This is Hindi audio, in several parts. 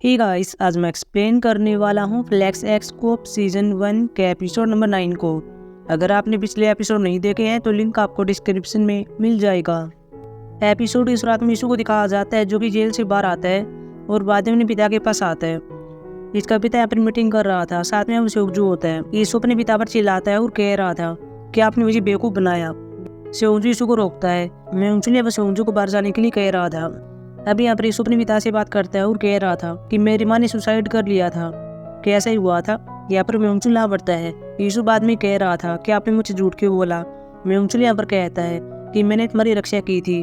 हे गाइस, आज मैं एक्सप्लेन करने वाला हूँ फ्लेक्स एक्सकोप सीजन 1 के एपिसोड नंबर 9 को। अगर आपने पिछले एपिसोड नहीं देखे हैं तो लिंक आपको डिस्क्रिप्शन में मिल जाएगा। एपिसोड इस रात में यीशु को दिखाया जाता है जो कि जेल से बाहर आता है और बाद में अपने पिता के पास आता है। इसका पिता यहाँ पर मीटिंग कर रहा था, साथ में सेवजू होता है। यीशु अपने पिता पर चिल्लाता है और कह रहा था कि आपने मुझे बेवकूफ़ बनाया। सेवजू यीशु को रोकता है। मैं उनसे सेवजू को बाहर जाने के लिए कह रहा था। अभी यहाँ पर यीशु अपने पिता से बात करता है और कह रहा था कि मेरी माँ ने सुसाइड कर लिया था। कैसा ही हुआ था? यहाँ पर म्योंगचुल ला बढ़ता है। यीशु बाद में कह रहा था कि आपने मुझे झूठ क्यों बोला। म्योंगचुल यहाँ पर कहता है कि मैंने तुम्हारी रक्षा की थी।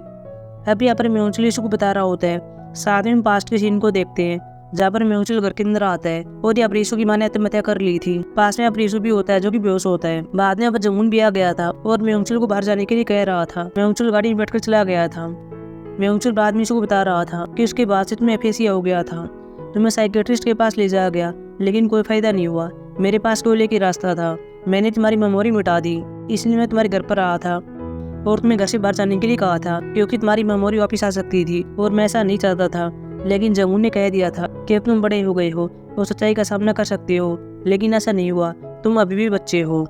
अभी यहाँ पर म्योंगचुल यीशु को बता रहा होता है। साथ में पास्ट के सीन को देखते हैं जहाँ पर म्योंगचुल घर के अंदर आता है और यहाँ पर यीशु की माँ ने आत्महत्या कर ली थी। पास में यहाँ पर यीशु भी होता है जो कि बेहोश होता है। बाद में यहाँ पर जमुन भी आ गया था और म्योंगचुल को बाहर जाने के लिए कह रहा था। म्योंगचुल गाड़ी में बैठकर चला गया था। म्योंगचुल बाद में यीशु को बता रहा था कि उसके बाद से तुम्हें एफेसिया हो गया था। तुम्हें साइकेट्रिस्ट के पास ले जाया गया लेकिन कोई फायदा नहीं हुआ। मेरे पास केवल एक ही रास्ता था, मैंने तुम्हारी मेमोरी मिटा दी, इसलिए मैं तुम्हारे घर पर आया था और तुम्हें घर से बाहर जाने के लिए कहा था क्योंकि तुम्हारी मेमोरी वापस आ सकती थी और मैं ऐसा नहीं चाहता था। लेकिन जमुन ने कह दिया था कि अब तुम बड़े हो गए हो और सच्चाई का सामना कर सकते हो, लेकिन ऐसा नहीं हुआ, तुम अभी भी बच्चे हो।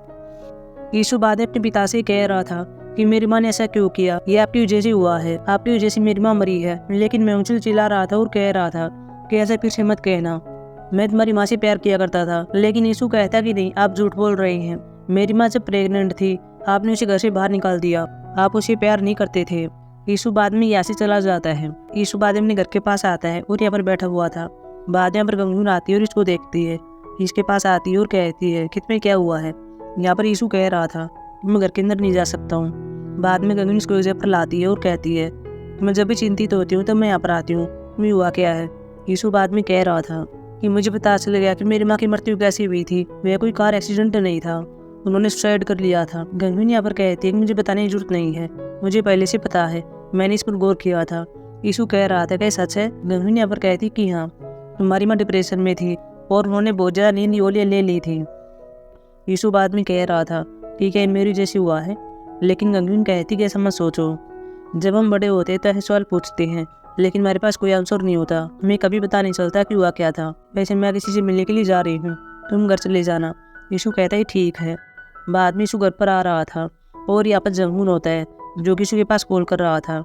यीशु बाद में अपने पिता से कह रहा था कि मेरी माँ ने ऐसा क्यों किया, ये आपकी वजह से हुआ है, आपकी वजह से मेरी माँ मरी है। लेकिन म्योंगचुल चिल्ला रहा था और कह रहा था कि ऐसा फिर से मत कहना, मैं तुम्हारी माँ से प्यार किया करता था। लेकिन यीशु कहता कि नहीं, आप झूठ बोल रहे हैं। मेरी माँ जब प्रेग्नेंट थी आपने उसे घर से बाहर निकाल दिया, आप उसे प्यार नहीं करते थे। यीशु बाद में यहाँ से चला जाता है। यीशु बाद में अपने घर के पास आता है और यहाँ पर बैठा हुआ था। बाद में यहाँ पर गंगून आती है और इसको देखती है। इसके पास आती है और कहती है कि तुम्हें क्या हुआ है। यहाँ पर यीशु कह रहा था मैं घर के अंदर नहीं जा सकता हूँ। बाद में गंगून इसको जगह पर लाती है और कहती है मैं जब भी चिंतित होती हूँ तब मैं यहाँ पर आती हूँ, तुम्हें हुआ क्या है। यीशु बाद में कह रहा था कि मुझे पता चल गया कि मेरी माँ की मृत्यु कैसी हुई थी। वह कोई कार एक्सीडेंट नहीं था, उन्होंने सुसाइड कर लिया था। गंगून यहाँ पर कहती है कि मुझे बताने की जरूरत नहीं है, मुझे पहले से पता है, मैंने इस पर गौर किया था। यीशु कह रहा था क्या सच है। गंगून यहाँ पर कहती कि हाँ, तुम्हारी माँ डिप्रेशन में थी और उन्होंने बहुत ज़्यादा नींद गोलियाँ ले ली थी। यीशु बाद में कह रहा था कि क्या मेरी जैसी हुआ है। लेकिन गंगून कहती कि ऐसा मत सोचो, जब हम बड़े होते हैं तो ऐसे सवाल पूछते हैं लेकिन हमारे पास कोई आंसर नहीं होता, हमें कभी पता नहीं चलता कि हुआ क्या था। वैसे मैं किसी से मिलने के लिए जा रही हूँ, तुम घर चले जाना। यीशु कहता है ठीक है। बाद में यीशु घर पर आ रहा था और यहाँ पर जमुन होता है जो कि यीशु के पास कॉल कर रहा था।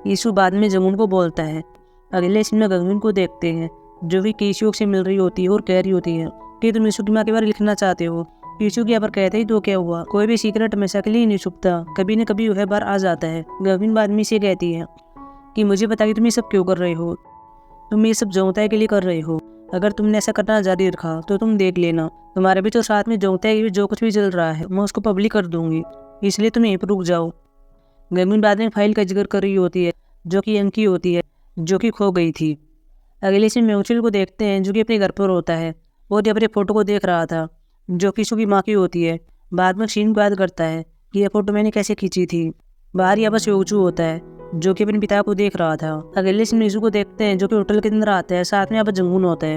यीशु बाद में जमुन को बोलता है। अगले सीन में गंगून को देखते हैं जो भी यीशु से मिल रही होती है और कह रही होती है कि तुम यीशु की माँ के बारे में लिखना चाहते हो। यीशु के यहाँ पर कहते ही तो क्या हुआ, कोई भी सीक्रेट हमेशा के लिए नहीं छुपता, कभी न कभी वह बार आ जाता है। गंगून बाद में से कहती है कि मुझे पता कि तुम ये सब क्यों कर रहे हो, तुम ये सब जोंगताई के लिए कर रहे हो। अगर तुमने ऐसा करना जारी रखा तो तुम देख लेना, तुम्हारे भी तो साथ में जोंगताई जो कुछ भी चल रहा है मैं उसको पब्लिक कर दूंगी, इसलिए तुम यहीं पर रुक जाओ। गंगून बाद में फाइल का जिक्र कर रही होती है जो कि अंकी होती है जो कि खो गई थी। अगले से म्योंगचुल को देखते हैं जो कि अपने घर पर होता है और जब अपने फोटो को देख रहा था जो कि यीशु की माँ की होती है। बाद में सीन को याद करता है कि यह फोटो मैंने कैसे खींची थी। बाहर यहाँ पर सेवजू होता है जो कि अपने पिता को देख रहा था। अगले सीन में यीशु को देखते हैं जो कि होटल के अंदर आता है, साथ में यहाँ पर जमुन होता है।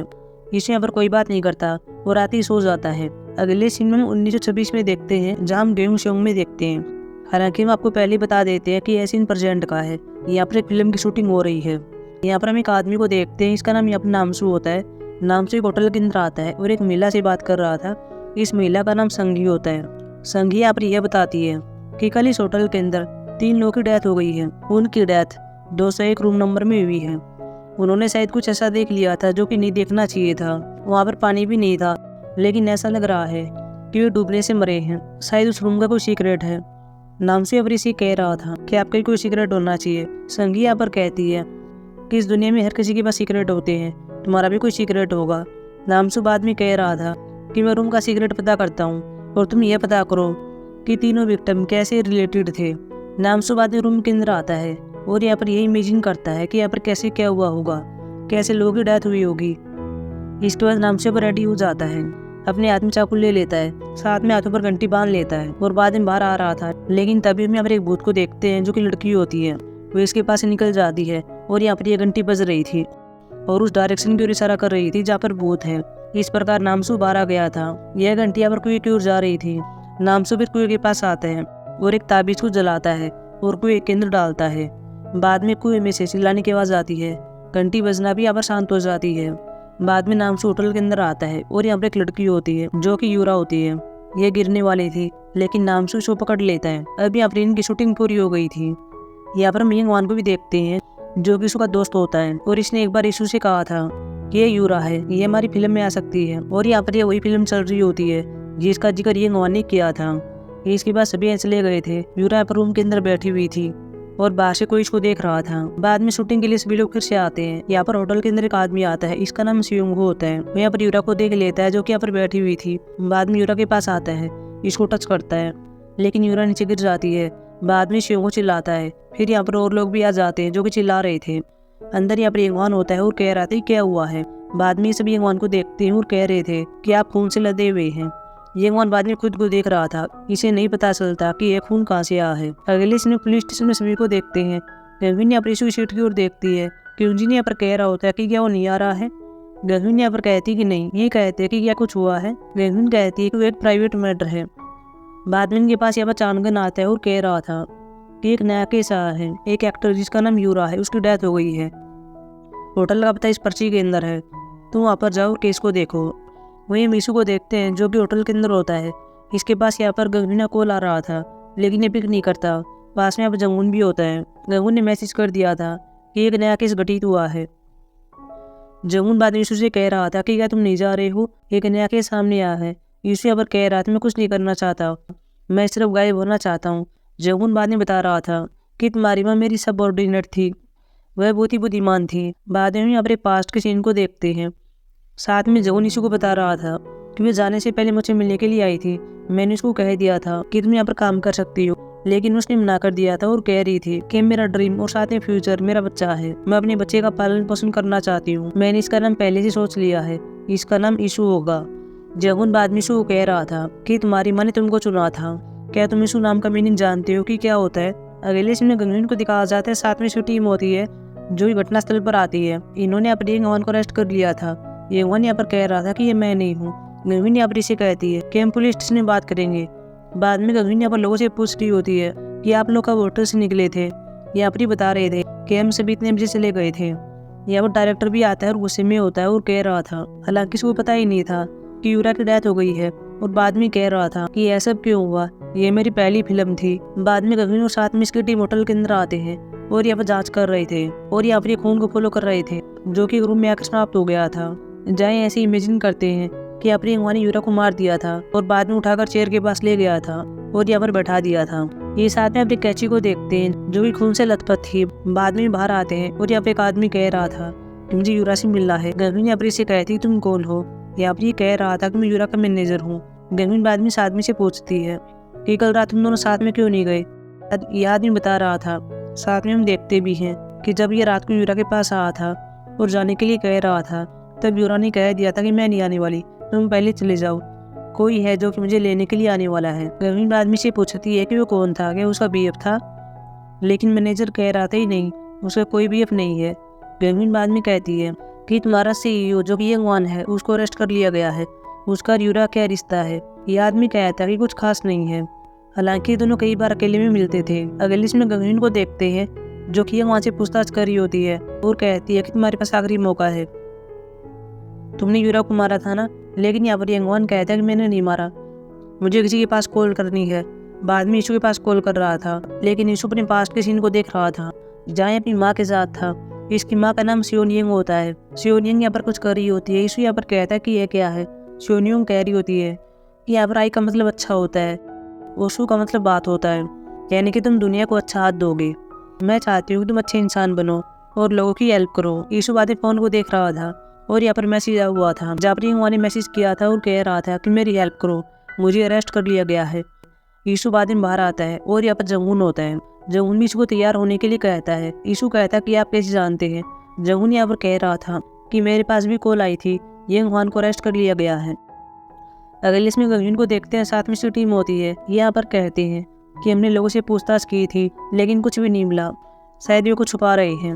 यीशु यहाँ पर कोई बात नहीं करता और रात ही सो जाता है। अगले सीन में 1926 में देखते हैं जहाँ हम गेहूं शेंग में देखते हैं। हालांकि हम आपको पहले ही बता देते हैं कि यह सीन प्रेजेंट का है, यहाँ पर एक फिल्म की शूटिंग हो रही है। यहाँ पर हम एक आदमी को देखते हैं, इसका नाम यहाँ पर नामसू होता है। नामसू एक होटल के अंदर आता है और एक महिला से बात कर रहा था। इस महिला का नाम संगी होता है। संगी यहाँ पर यह बताती है कि कल इस होटल के अंदर 3 लोगों की डेथ हो गई है। उनकी डेथ 201 रूम नंबर में हुई है। उन्होंने शायद कुछ ऐसा देख लिया था जो कि नहीं देखना चाहिए था। वहाँ पर पानी भी नहीं था, लेकिन ऐसा लग रहा है कि वे डूबने से मरे हैं। शायद उस रूम का कोई सीक्रेट है। नाम से अब इसी कह रहा था कि आपका कोई सीक्रेट होना चाहिए। संगी यहाँ पर कहती है कि इस दुनिया में हर किसी के पास सीक्रेट होते हैं, तुम्हारा भी कोई सीक्रेट होगा। नामसू बाद में कह रहा था कि मैं रूम का सीक्रेट पता करता हूँ और तुम यह पता करो कि तीनों विक्टिम कैसे रिलेटेड थे। नामसू बाद में रूम के अंदर आता है और यहाँ पर यही इमेजिन करता है कि यहाँ पर कैसे क्या हुआ होगा, कैसे लोगों की डेथ हुई होगी। इसके बाद नामसू पर रेडी हो जाता है, अपने हाथ में चाकू ले लेता है, साथ में हाथों पर घंटी बांध लेता है और बाद में बाहर आ रहा था। लेकिन तभी हम यहाँ पर एक भूत को देखते हैं जो कि लड़की होती है। वो इसके पास से निकल जाती है और यहाँ पर यह घंटी बज रही थी और उस डायरेक्शन की ओर इशारा कर रही थी जहाँ पर भूत है। इस प्रकार नामसू बाहर आ गया था। यह घंटी यहाँ पर कुएं की ओर जा रही थी। नामसू फिर कुएं के पास आता है और एक ताबीज को जलाता है और कुएं के अंदर डालता है। बाद में कुएं में से चिल्लाने की आवाज आती है, घंटी बजना भी यहाँ पर शांत हो जाती है। बाद में नामसू होटल के अंदर आता है और यहाँ पर एक लड़की होती है जो कि यूरा होती है। ये गिरने वाली थी लेकिन नामसू इसको पकड़ लेता है। अब यहाँ पर इनकी शूटिंग पूरी हो गई थी। यहाँ पर हम यंग वान को भी देखते हैं जो कि इसका दोस्त होता है और इसने एक बार यीशु से कहा था कि ये यूरा है, ये हमारी फिल्म में आ सकती है। और यहाँ पर ये वही फिल्म चल रही होती है जिसका जिक्र यंग वान ने किया था। इसके बाद सभी चले गए थे। यूरा यहाँ पर रूम के अंदर बैठी हुई थी और बाहर से कोई इसको देख रहा था। बाद में शूटिंग के लिए सभी लोग फिर से आते हैं। यहाँ पर होटल के अंदर एक आदमी आता है, इसका नाम सियोंग होता है। वो यहाँ पर यूरा को देख लेता है जो कि यहाँ पर बैठी हुई थी। बाद में यूरा के पास आता है, इसको टच करता है लेकिन यूरा नीचे गिर जाती है। बाद में सियोंग को चिल्लाता है। फिर यहाँ पर और लोग भी आ जाते हैं जो कि चिल्ला रहे थे। अंदर यहाँ पर यंगवान होता है और कह रहा था क्या हुआ है। बाद में सभी यंगवान को देखते हैं और कह रहे थे कि आप खून से लदे हुए हैं। यंगवान बाद में खुद को देख रहा था, इसे नहीं पता चलता कि यह खून कहाँ से आया है। अगले दिन पुलिस स्टेशन में सभी को देखते हैं। गंगविन यहाँ पर यीशु की सीट की ओर देखती है कि उनजी यहाँ पर कह रहा होता है कि क्या वो नहीं आ रहा है। गंगविन यहाँ पर कहती है कि नहीं। ये कहते हैं कि क्या कुछ हुआ है। गंगविन कहती है कि वो एक प्राइवेट मैटर है। बाद में इनके पास यहाँ पर चांगन आता है और कह रहा था कि एक नया केस आया है, एक एक्टर जिसका नाम यूरा है उसकी डेथ हो गई है। होटल का पता इस पर्ची के अंदर है, तुम वहाँ पर जाओ और केस को देखो। वहीं मीशू को देखते हैं जो कि होटल के अंदर होता है। इसके पास यहाँ पर गंगविन का कॉल आ रहा था लेकिन ये पिक नहीं करता। पास में यहाँ पर जंगून भी होता है। जंगून ने मैसेज कर दिया था कि एक नया केस घटित हुआ है। जंगून बाद में यीशु से कह रहा था कि क्या तुम नहीं जा रहे हो, एक नया केस सामने आया है। यीशु यहाँ पर कह रहा था मैं कुछ नहीं करना चाहता, मैं सिर्फ गायब होना चाहता हूँ। जंगून बाद में बता रहा था कि तुम्हारी माँ मेरी सबऑर्डिनेट थी, वह बहुत ही बुद्धिमान थी। बाद में हम यहाँ पर पास्ट के सीन को देखते हैं। साथ में जंगून यीशु को बता रहा था कि वह जाने से पहले मुझे मिलने के लिए आई थी। मैंने उसको कह दिया था कि तुम यहाँ पर काम कर सकती हो लेकिन उसने मना कर दिया था और कह रही थी कि मेरा ड्रीम और साथ में फ्यूचर मेरा बच्चा है, मैं अपने बच्चे का पालन पोषण करना चाहती हूँ। मैंने इसका नाम पहले से सोच लिया है, इसका नाम यीशु होगा। जंगून बाद में यीशु को कह रहा था कि तुम्हारी माँ ने तुमको चुना था, क्या तुम यीशु नाम का मीनिंग जानते हो कि क्या होता है। अगले सीन में गंगविन को दिखाया जाता है, साथ में इसकी टीम होती है जो घटना स्थल पर आती है। इन्होंने अपने यंगवान को अरेस्ट कर लिया था। यंगवान यहाँ पर कह रहा था कि ये मैं नहीं हूँ। गंगविन यहाँ पर इसे कहती है कि हम पुलिस स्टेशन में बात करेंगे। बाद में गंगविन यहाँ पर लोगों से पूछ रही होती है कि आप लोग कब होटल से निकले थे। यहाँ पर ही बता रहे थे कि हम सभी इतने बजे चले गए थे। यहाँ पर डायरेक्टर भी आता है और गुस्से में होता है और कह रहा था, हालांकि इसको पता ही नहीं था कि यूरा की डेथ हो गई है। और बाद में कह रहा था कि यह सब क्यों हुआ, ये मेरी पहली फिल्म थी। बाद में गंगविन और साथ में इसकी टीम होटल के अंदर आते हैं और यहाँ पर जांच कर रहे थे और यहाँ पर ये खून को फॉलो कर रहे थे जो कि रूम में आकर समाप्त हो गया था। जाए ऐसे इमेजिन करते हैं कि अपनी यंगवान ने यूरा को मार दिया था और बाद में उठाकर चेयर के पास ले गया था और यहाँ पर बैठा दिया था। ये साथ में अपनी कैची को देखते हैं जो कि खून से लथपथ थी। बाद में बाहर आते हैं और यहाँ पे एक आदमी कह रहा था कि मुझे यूरा से मिलना है। गंगविन यहाँ पर इसे कहती तुम कौन हो। यहाँ पर ये कह रहा था कि मैं यूरा का मैनेजर हूँ। गंगविन बाद में इस आदमी से पूछती है कि कल रात तुम दोनों साथ में क्यों नहीं गए। यह आदमी बता रहा था, साथ में हम देखते भी हैं कि जब ये रात को यूरा के पास आया था और जाने के लिए कह रहा था तब यूरा ने कह दिया था कि मैं नहीं आने वाली, तुम पहले चले जाओ, कोई है जो कि मुझे लेने के लिए आने वाला है। गंगविन आदमी से पूछती है कि वो कौन था, क्या उसका बीएफ था। लेकिन मैनेजर कह रहा था ही नहीं, उसका कोई बीएफ नहीं है। गंगविन आदमी कहती है कि तुम्हारा सीईओ जो कि यंगवान है उसको अरेस्ट कर लिया गया है, उसका यूरा क्या रिश्ता है। यह आदमी कहता है कि कुछ खास नहीं है। हालांकि दोनों कई बार अकेले में मिलते थे। अगले इसमें गंगविन को देखते हैं जो कि वहाँ से पूछताछ कर रही होती है और कहती है कि तुम्हारे पास आखिरी मौका है, तुमने यूरा को मारा था ना। लेकिन यहाँ पर यंगवान कहता है कि मैंने नहीं मारा, मुझे किसी के पास कॉल करनी है। बाद में यीशु के पास कॉल कर रहा था लेकिन यीशु अपने पास्ट के सीन को देख रहा था जहाँ अपनी माँ के साथ था। इसकी माँ का नाम सियोनियंग होता है। सियोनियंग यहाँ पर कुछ कर रही होती है। यीशु यहाँ पर कहता है कि यह क्या है। सियोनियंग कह रही होती है कि यहाँ पर आई का मतलब अच्छा होता है, ओशु का मतलब बात होता है, यानी कि तुम दुनिया को अच्छा हाथ दोगे। मैं चाहती हूँ कि तुम अच्छे इंसान बनो और लोगों की हेल्प करो। यीशु बाद में फ़ोन को देख रहा था और यहाँ पर मैसेज आया हुआ था जहाँ पर यंगवान ने मैसेज किया था और कह रहा था कि मेरी हेल्प करो, मुझे अरेस्ट कर लिया गया है। यीशु बाद में बाहर आता है और यहाँ पर जंगून होता है। जंगून भी इसको तैयार होने के लिए कहता है। यीशु कहता है कि आप कैसे जानते हैं। जंगून यहाँ पर कह रहा था कि मेरे पास भी कॉल आई थी, यंगवान को अरेस्ट कर लिया गया है। अगले इसमें गंगविन को देखते हैं, साथ में इसकी टीम होती है। ये यहाँ पर कहते हैं कि हमने लोगों से पूछताछ की थी लेकिन कुछ भी नहीं मिला, शायद ये कुछ छुपा रहे हैं।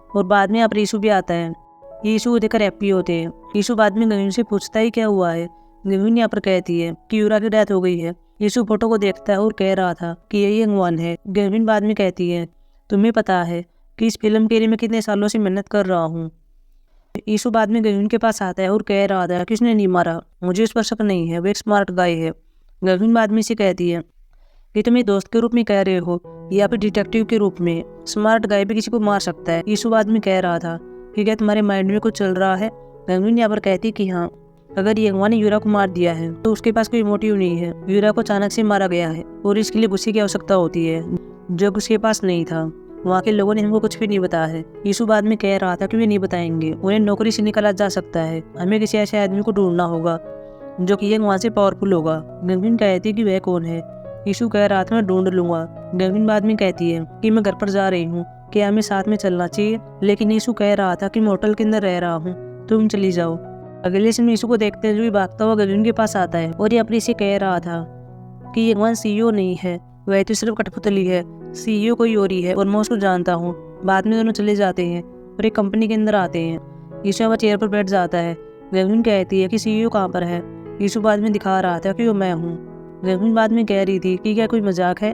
और बाद में यहाँ पर यीशु भी आता है। यीशु को देखकर हैप्पी होते हैं। यीशु बाद में गंगविन से पूछता है क्या हुआ है। गंगविन यहाँ पर कहती है कि यूरा की डेथ हो गई है। यीशु फोटो को देखता है और कह रहा था कि यही यंगवान है। गंगविन बाद में कहती है तुम्हें पता है कि इस फिल्म के लिए मैं कितने सालों से मेहनत कर रहा हूँ। ईशु बाद में गगन के पास आता है और कह रहा था कि उसने नहीं मारा, मुझे उस पर शक नहीं है, वो एक स्मार्ट गाय है। गगन बाद में से कहती है कि तुम एक दोस्त के रूप में कह रहे हो या फिर डिटेक्टिव के रूप में, स्मार्ट गाय भी किसी को मार सकता है। ईशु बाद में कह रहा था कि क्या तुम्हारे माइंड में कुछ चल रहा है। गगन यहाँ पर कहती कि हाँ, अगर यंगवा ने यूरा को मार दिया है तो उसके पास कोई मोटिव नहीं है, यूरा को अचानक से मारा गया है और इसके लिए गुस्से की आवश्यकता होती है जो उसके पास नहीं था। वहाँ के लोगों ने हमको कुछ भी नहीं बताया है। ईशु बाद में कह रहा था कि वे नहीं बताएंगे, उन्हें नौकरी से निकाला जा सकता है, हमें किसी ऐसे आदमी को ढूंढना होगा जो कि वहाँ से पावरफुल होगा। गगन कहती कि वह कौन है। ईशु कह रहा था मैं ढूंढ लूंगा। गगन बाद में कहती है कि मैं घर पर जा रही हूँ, क्या हमें साथ में चलना चाहिए, लेकिन ईशु कह रहा था कि मैं होटल के अंदर रह रहा हूँ, तुम चली जाओ। अगले दिन ईशु को देखते हैं जो भी भागता हुआ गगन के पास आता है और ये अपने से कह रहा था कि ये वहाँ सीईओ नहीं है, वह तो सिर्फ कठपुतली है, सीईओ कोई और ही है और मैं उसको जानता हूँ। बाद में दोनों चले जाते हैं और एक कंपनी के अंदर आते हैं। ईशु वह चेयर पर बैठ जाता है। गगन कहती है कि सीईओ कहाँ पर है। ईशु बाद में दिखा रहा था कि वो मैं हूँ। गगन बाद में कह रही थी कि क्या कोई मजाक है।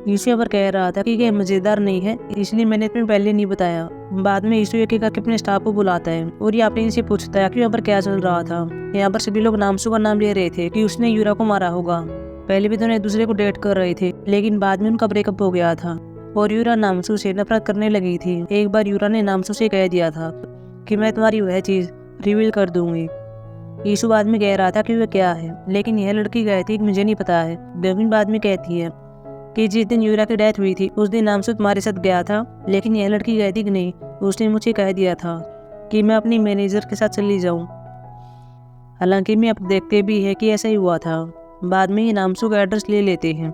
ईशु पर कह रहा था कि यह मजेदार नहीं है, इसलिए मैंने तुम्हें पहले नहीं बताया। बाद में ईशु एक एक करके अपने स्टाफ को बुलाता है और ये अपने से पूछता है कि यहाँ पर क्या चल रहा था। यहाँ पर सभी लोग नामसू का नाम ले रहे थे कि उसने यूरा को मारा होगा। पहले भी दोनों एक दूसरे को डेट कर रहे थे, लेकिन बाद में उनका ब्रेकअप हो गया था और यूरा नामसू से नफरत करने लगी थी। एक बार यूरा ने नामसू से कह दिया था कि मैं तुम्हारी वह चीज रिवील कर दूंगी। ईशु बाद में कह रहा था कि वह क्या है, लेकिन यह लड़की कहती कि मुझे नहीं पता है। गगन बाद में कहती है कि जिस दिन यूरा की डेथ हुई थी उस दिन नामसू तुम्हारे साथ गया था, लेकिन यह लड़की कहती कि नहीं, उसने मुझे कह दिया था कि मैं अपनी मैनेजर के साथ चली जाऊं। हालांकि मैं अब देखते भी है कि ऐसा ही हुआ था। बाद में ये नामसू का एड्रेस ले लेते हैं।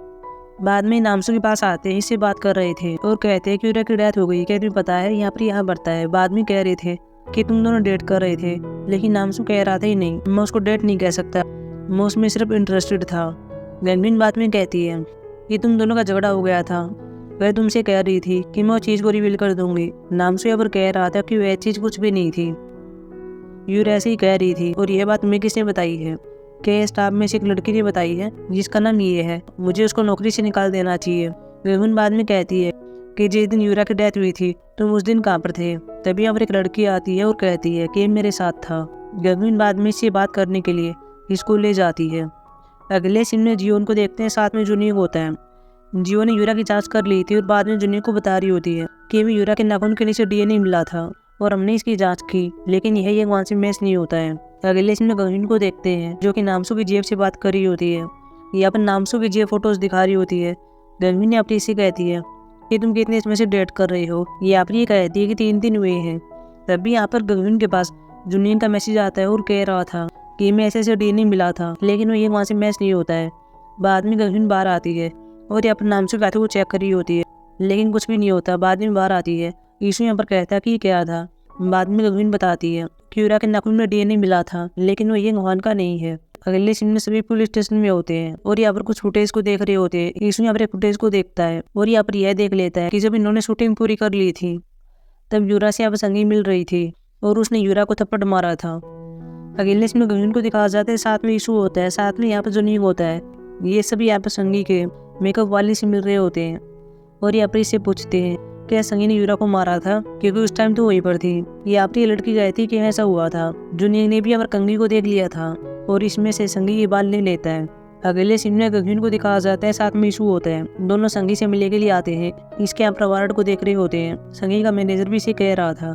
बाद में नामसू के पास आते हैं, इससे बात कर रहे थे और कहते हैं कि यूरा की डेथ हो गई, क्या तुम्हें पता है यहाँ पर यहाँ बढ़ता है। बाद में कह रहे थे कि तुम दोनों डेट कर रहे थे, लेकिन नामसू कह रहा था ही नहीं, मैं उसको डेट नहीं कह सकता, मैं उसमें सिर्फ इंटरेस्टेड था। गनबिन बाद में कहती है कि तुम दोनों का झगड़ा हो गया था, वह तुमसे कह रही थी कि मैं वो चीज़ को रिवील कर दूंगी। नामसू यहाँ पर कह रहा था कि वह चीज़ कुछ भी नहीं थी, यूर ऐसे ही कह रही थी। और यह बात तुम्हें किसने बताई है? कि स्टाफ में से एक लड़की ने बताई है जिसका नाम ये है, मुझे उसको नौकरी से निकाल देना चाहिए। गगन बाद में कहती है कि जिस दिन यूरा की डेथ हुई थी तुम उस दिन कहाँ पर थे। तभी यहाँ पर एक लड़की आती है और कहती है कि मेरे साथ था। गगन बाद में इससे बात करने के लिए स्कूल ले जाती है। अगले सीन में जियोन को देखते हैं, साथ में जूनियर होता है। जियो ने यूरा की जांच कर ली थी और बाद में जूनियर को बता रही होती है कि भी यूरा के नाखून के नीचे डीएनए मिला था और हमने इसकी जांच की, लेकिन यह एक वहाँ से मैच नहीं होता है। अगले सीन में गगन को देखते हैं जो कि नामसू की जेब से बात कर रही होती है। यहाँ पर नामसू की जेब फोटोज दिखा रही होती है। गगन ने अपनी इसे कहती है कि तुम कितने इसमें से डेट कर रहे हो। ये आप ये कहती है कि 3 दिन हुए हैं। तभी यहाँ पर गगन के पास जूनियर का मैसेज आता है और कह रहा था कि मैं ऐसे डीएनए मिला था, लेकिन वो ये वहाँ से मैच नहीं होता है। बाद में गगन बाहर आती है और यहाँ पर नामसू खाते को चेक कर रही होती है, लेकिन कुछ भी नहीं होता। बाद में बाहर आती है। ईशु यहाँ पर कहता है कि ये क्या था। बाद में गगन बताती है कि यूरा के नाखून में डीएनए मिला था, लेकिन वो ये गवान का नहीं है। अगले सीन में सभी पुलिस स्टेशन में होते हैं और यहाँ पर कुछ फुटेज को देख रहे होते हैं। ईशु यहाँ पर एक फुटेज को देखता है और यहाँ पर यह देख लेता है कि जब इन्होंने शूटिंग पूरी कर ली थी तब यूरा से यहाँ पर संगी मिल रही थी और उसने यूरा को थप्पड़ मारा था। अगले सीन में गगन को दिखाया जाता है, साथ में ईशु होता है, साथ में यहाँ पर जूनियर होता है। ये सभी यहाँ पर संगी के मेकअप वाले से मिल रहे होते हैं और यहाँ पर इससे पूछते हैं क्या संगी ने यूरा को मारा था, क्योंकि उस टाइम तो वहीं पर थी। यहाँ पर ये लड़की गई थी कि ऐसा हुआ था। जूनियर ने भी यहाँ पर कंगी को देख लिया था और इसमें से संगी ये बाल ले लेता है। अगले सीन में गगन को दिखाया जाता है, साथ में ईशु होता है। दोनों संगी से मिलने के लिए आते हैं। इसके यहाँ पर वार्ड को देख रहे होते हैं। संगी का मैनेजर भी इसे कह रहा था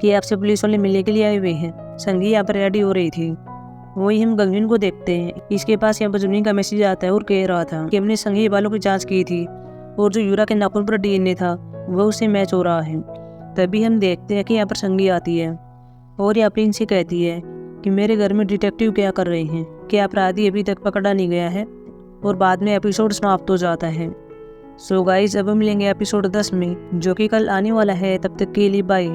कि आपसे पुलिस वाले मिलने के लिए आए हुए हैं। संगी यहाँ पर रेडी हो रही थी। वही हम गगन को देखते हैं। इसके पास यहाँ पर जूनियर का मैसेज आता है और कह रहा था कि हमने संगी बालों की जाँच की थी और जो यूरा के नाखून पर डीएनए था वह उससे मैच हो रहा है। तभी हम देखते हैं कि यहाँ पर संगी आती है और यहाँ पर इनसे कहती है कि मेरे घर में डिटेक्टिव क्या कर रहे हैं, क्या अपराधी अभी तक पकड़ा नहीं गया है। और बाद में एपिसोड समाप्त हो जाता है। सो गाइस अब हम मिलेंगे एपिसोड 10 में, जो कि कल आने वाला है। तब तक के लिए बाय।